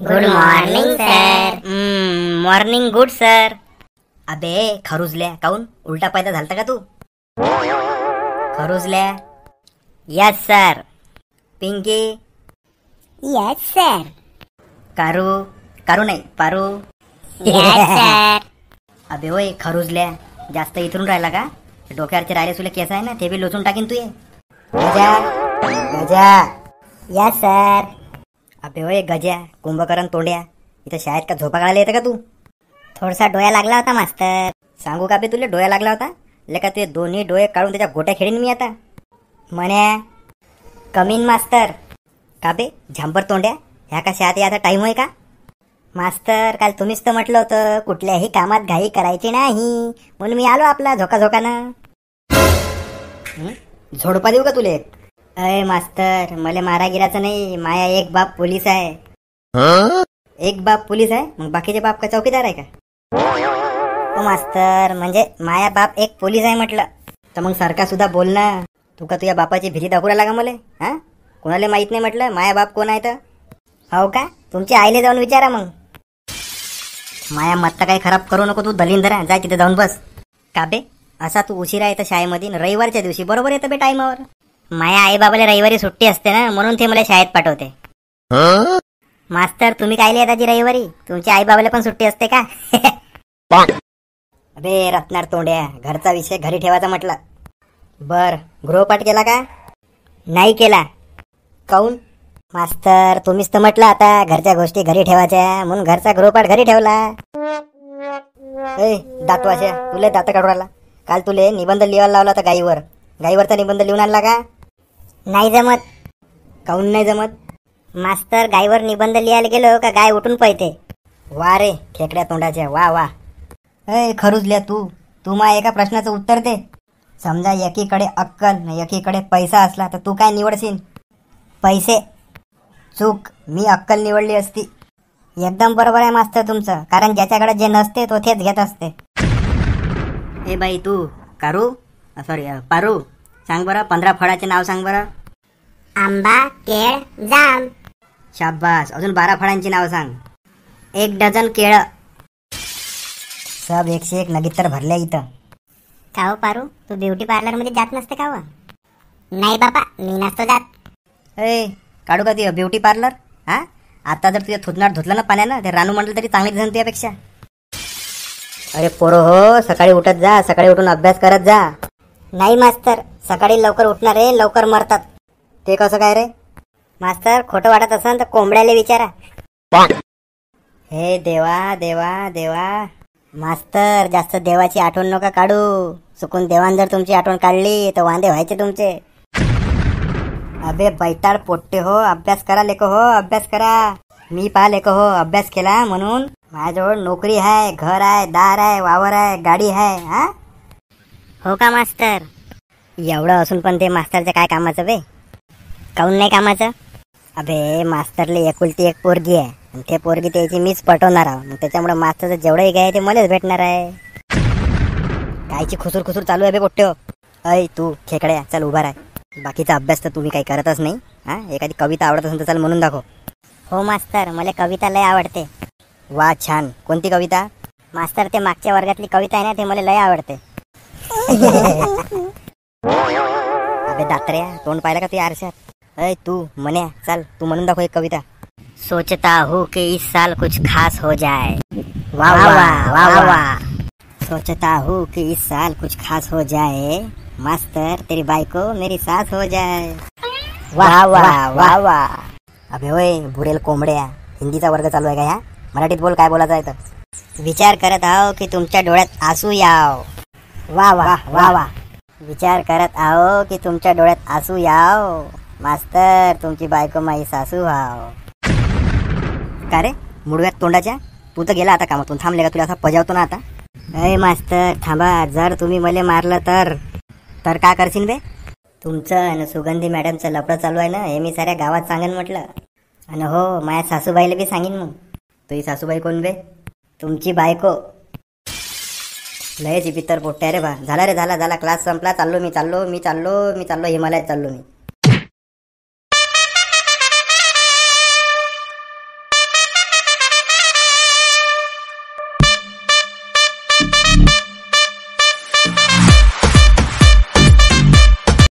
Good morning sir. Morning good sir. अबे खरुजल्या, काऊन उलटा पैदा झालता का तू? खरुजल्या. Yes sir. Pinky. Yes sir. Karu. Karu नाही, पारू. Yes sir. अबे ओय खरुजल्या, जास्त इथून राहिला का? डोक्यावरचे राहिले सुले केस आहे ना, ते बी लोचून टाकीन तू. ये गजा. गजा. Yes sir. अबे ओय गजा, कुंभकर्ण तोंड्या, इथं शाळेत का झोपा काढायला येतं का तू? थोडासा डोळा लागला होता मास्तर. सांगू का बे तुला, डोळा लागला होता? लेका तुझे दोन्ही डोळे काढून त्याच्या गोट्या खेळीन मी आता. म्हण्या कमीन मास्तर. का बे झांबर तोंड्या, ह्या का शाळेत याचा टाईम आहे का? मास्तर काल तुम्हीच तर म्हटलं होतं कुठल्याही कामात घाई करायची नाही, म्हणून मी आलो आपला झोकाझोकानं. झोडपा देऊ का तुले? अय मास्तर, मला मारा गिराचं नाही. माया एक बाप पोलीस आहे. एक बाप पोलीस आहे, मग बाकीचे बाप का चौकीदार आहे का? ओ मास्तर, म्हणजे माया बाप एक पोलीस आहे म्हटलं. तर मग सारखा सुद्धा बोल ना. तू का तुझ्या बापाची भीती दाखवू लागा मले? हा, कोणाला माहित नाही म्हटलं माया बाप कोण आहे तर? हो का? तुमच्या आईले जाऊन विचारा मग. माया मत्ता काही खराब करू नको तू दलिंदरा. जा तिथे जाऊन बस. का बे असा तू उशिरा येतं शाळेमध्ये? रविवारच्या दिवशी बरोबर येतं बे टाईमावर. माया आई बाबाला रविवारी सुट्टी असते ना, म्हणून ते मला शाळेत पाठवते. मास्तर तुम्ही कायले येता जी रविवारी? तुमच्या आई बाबाला पण सुट्टी असते का? अबे रत्नार तोंड्या, घरचा विषय घरी ठेवायचा म्हटलं. बर, गृहपाठ केला का? नाही केला. काऊन? मास्तर तुम्हीच तर म्हटलं आता घरच्या गोष्टी घरी ठेवायच्या, म्हणून घरचा गृहपाठ घरी ठेवला. ए दातवाशा, तुला दात काढून राहिला. काल तुले निबंध लिहायला लावला होता गाईवर. गाईवरचा निबंध लिहून आणला का? नाही जमत. काऊन नाही जमत? मास्तर गायवर निबंध लिहायला गेलो का गाय उठून पळते. वा रे खेकड्या तोंडाच्या, वा वा. ए खरुजल्या, तू मा एका प्रश्नाचं उत्तर दे. समजा एकीकडे अक्कल न एकीकडे पैसा असला तर तू काय निवडशील? पैसे. चूक, मी अक्कल निवडली असती. एकदम बरोबर आहे मास्तर तुमचं, कारण ज्याच्याकडे जे नसते तो तेच घेत असते. ए बाई तू कारू, सॉरी पारू, सांग बरं 15 फळाचे नाव सांग बरं. आंबा, केळ, जाम. शाबास. अजून 12 फळांची नाव सांग. 1 डझन केळं. सब 101 नगीतर भरल्या इथं. का हो पारू, तू ब्युटी पार्लर मध्ये जात नसते का? नाही बाबा, मी नसतो जात. ए काढू का ती ब्युटी पार्लर? हा, आता जर तुझ्या थुतनाट धुतलं ना पाण्यानं, ते रानू म्हटलं तरी चांगली दिसन तुझ्यापेक्षा. अरे पोरो हो, सकाळी उठत जा, सकाळी उठून अभ्यास करत जा. नाही मास्तर, सकाळी लवकर उठणारे लवकर मरतात. ते कसं काय रे? मास्तर खोटं वाटत असेल तर कोंबड्याला विचारा. हे देवा देवा देवा. मास्तर जास्त देवाची आठवण नका काढू. चुकून देवान जर तुमची आठवण काढली तर वांदे व्हायचे तुमचे. अबे बैताळ पोट्टे हो, अभ्यास करा लेको हो, अभ्यास करा. मी पहा लेको हो, अभ्यास केला म्हणून माझ्याजवळ नोकरी आहे, घर आहे, दार आहे, वावर आहे, गाडी आहे. हा हो का मास्तर? एवढं असून पण ते मास्तरचं काय कामाचं बे? काऊन नाही कामाचं? अबे मास्तरले एकुलती एक पोरगी आहे, आणि ते पोरगी त्याची मीच पटवणार आहे. मग त्याच्यामुळे मास्तरचं जेवढंही काय ते मलाच भेटणार आहे. कायची खुसूर खुसूर चालू आहे बे पोट्टे हो. अय तू खेकड्या, चल उभा राह. बाकीचा अभ्यास तर तुम्ही काही करतच नाही. हा, एखादी कविता आवडत असेल तर चल म्हणून दाखव. हो मास्तर, मला कविता लय आवडते. वा छान. कोणती कविता? मास्तर ते मागच्या वर्गातली कविता आहे ना, ते मला लय आवडते. अबे दात्र्या, तोंड पाहिलं का ते आरशात? अय तू म्हण्या, चल तू म्हणून दाखव एक कविता. सोचता हूँ कि इस साल कुछ खास हो जाए. वाह वाह वाह वाह. सोचता हूँ कि इस साल कुछ खास हो जाए, मास्तर तेरी बायको मेरी सास हो जाए. वाह वाह वाह वाह. अबे होय बुरेल कोंबड्या, हिंदीचा वर्ग चालू आहे का? ह्या मराठीत बोल, काय बोलायचं आहे तर. विचार करत आहो की तुमच्या डोळ्यात आसू याव. वाह वाह वाह वाह. विचार करत आहो की तुमच्या डोळ्यात आसू याव, मास्तर तुमची बायको माई सासू हाव. का रे मुडव्यात तोंडाच्या, तू तर गेला आता कामातून. थांबले का? तुला असा पजावतो ना आता. अय मास्तर थांबा, जर तुम्ही मला मारलं तर काय करशील बे? तुमचं आणि सुगंधी मॅडमचं लफडं चालू आहे ना, हे मी साऱ्या गावात सांगेन म्हटलं. आणि हो, माझ्या सासूबाईला बी सांगेन. मग तुझी सासूबाई कोण बे? तुमची बायको. लयची पित्तर पोट्या रे बा. झाला रे, झाला क्लास संपला. चाललो हिमालयात चाललो मी.